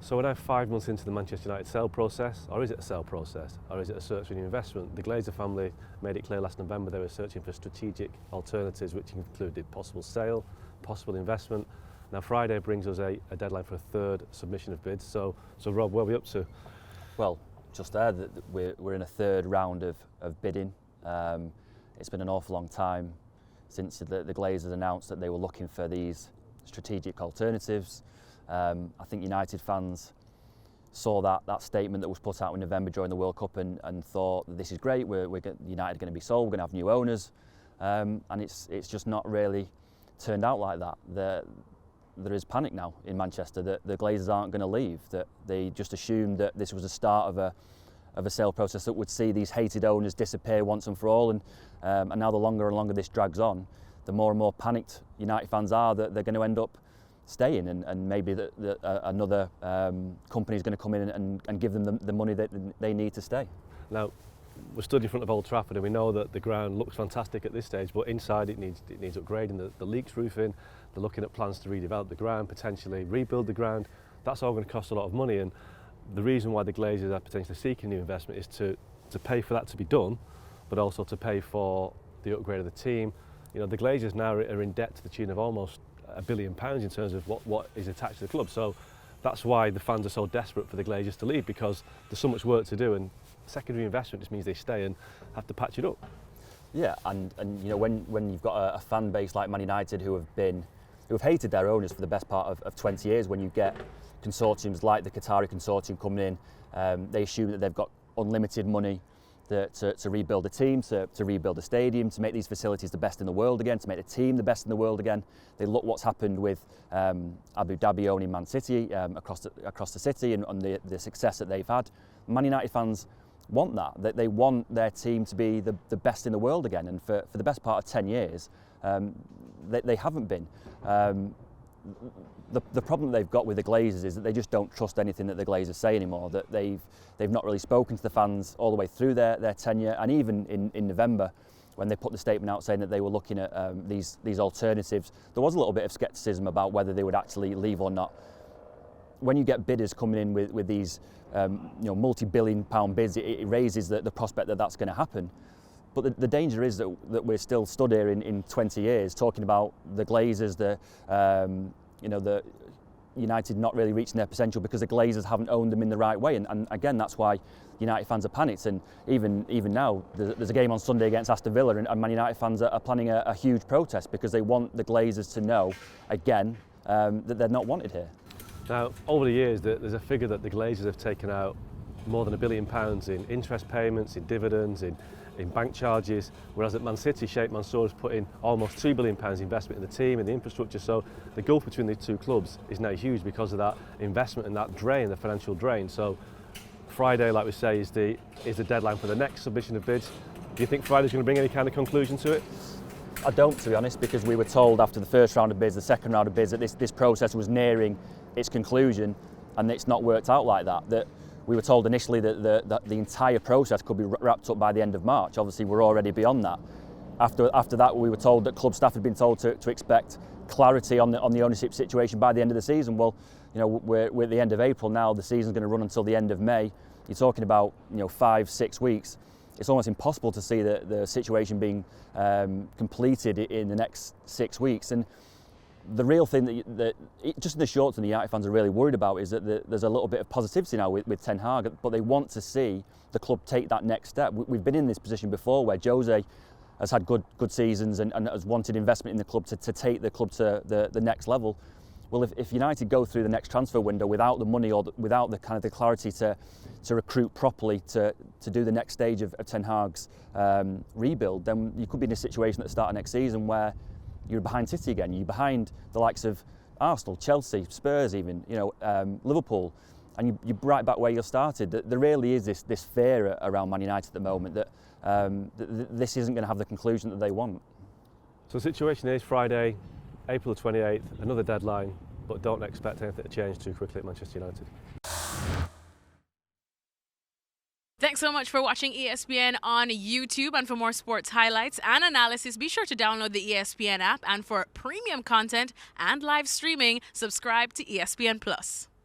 So we're now 5 months into the Manchester United sale process, or is it a sale process, or is it a search for new investment? The Glazer family made it clear last November they were searching for strategic alternatives, which included possible sale, possible investment. Now Friday brings us a deadline for a third submission of bids. So Rob, where are we up to? Well, just there, we're in a third round of bidding. It's been an awful long time since the Glazers announced that they were looking for these strategic alternatives. I think United fans saw that statement that was put out in November during the World Cup and thought, this is great, United are going to be sold, we're going to have new owners, and it's just not really turned out like that. There is panic now in Manchester that the Glazers aren't going to leave, that they just assumed that this was the start of a sale process that would see these hated owners disappear once and for all, and now the longer and longer this drags on, the more and more panicked United fans are that they're going to end up staying, and maybe another company is going to come in and give them the money that they need to stay. Now, we're stood in front of Old Trafford and we know that the ground looks fantastic at this stage, but inside it needs upgrading. The leaks roofing, they're looking at plans to redevelop the ground, potentially rebuild the ground. That's all going to cost a lot of money, and the reason why the Glazers are potentially seeking new investment is to pay for that to be done, but also to pay for the upgrade of the team. You know, the Glazers now are in debt to the tune of almost £1 billion in terms of what is attached to the club. So that's why the fans are so desperate for the Glazers to leave, because there's so much work to do, and secondary investment just means they stay and have to patch it up. Yeah, and you know, when you've got a fan base like Man United who have hated their owners for the best part of 20 years, when you get consortiums like the Qatari consortium coming in, they assume that they've got unlimited money to rebuild a team, to rebuild a stadium, to make these facilities the best in the world again, to make the team the best in the world again. They look what's happened with Abu Dhabi owning Man City across the city, and the success that they've had. Man United fans want that. They want their team to be the best in the world again, and for the best part of 10 years, they haven't been. The problem they've got with the Glazers is that they just don't trust anything that the Glazers say anymore. That they've not really spoken to the fans all the way through their tenure, and even in November, when they put the statement out saying that they were looking at these alternatives, there was a little bit of scepticism about whether they would actually leave or not. When you get bidders coming in with these multi-billion-pound bids, it raises the prospect that that's going to happen. But the danger is that we're still stood here in 20 years talking about the Glazers, the United not really reaching their potential because the Glazers haven't owned them in the right way. And again, that's why United fans are panicked. And even now, there's a game on Sunday against Aston Villa, and Man United fans are planning a huge protest because they want the Glazers to know, again, that they're not wanted here. Now, over the years, there's a figure that the Glazers have taken out more than £1 billion in interest payments, in dividends, in bank charges, whereas at Man City, Sheikh Mansour has put in almost £2 billion investment in the team and the infrastructure. So the gulf between the two clubs is now huge because of that investment and that drain, the financial drain. So Friday, like we say, is the deadline for the next submission of bids. Do you think Friday's going to bring any kind of conclusion to it? I don't, to be honest, because we were told after the first round of bids, the second round of bids, that this process was nearing its conclusion, and it's not worked out like that. That we were told initially that the entire process could be wrapped up by the end of March. Obviously, we're already beyond that. After that, we were told that club staff had been told to expect clarity on the ownership situation by the end of the season. Well, you know, we're at the end of April now. The season's going to run until the end of May. You're talking about 5-6 weeks. It's almost impossible to see the situation being completed in the next 6 weeks. And the real thing that just in the short term, the United fans are really worried about is that there's a little bit of positivity now with Ten Hag, but they want to see the club take that next step. We've been in this position before where Jose has had good seasons and has wanted investment in the club to take the club to the next level. Well, if United go through the next transfer window without the money or without the kind of the clarity to recruit properly to do the next stage of Ten Hag's rebuild, then you could be in a situation at the start of next season where you're behind City again. You're behind the likes of Arsenal, Chelsea, Spurs, even Liverpool, and you're right back where you started. There really is this fear around Man United at the moment that this isn't going to have the conclusion that they want. So the situation is Friday, April 28th, another deadline, but don't expect anything to change too quickly at Manchester United. Thanks so much for watching ESPN on YouTube, and for more sports highlights and analysis, be sure to download the ESPN app, and for premium content and live streaming, subscribe to ESPN Plus.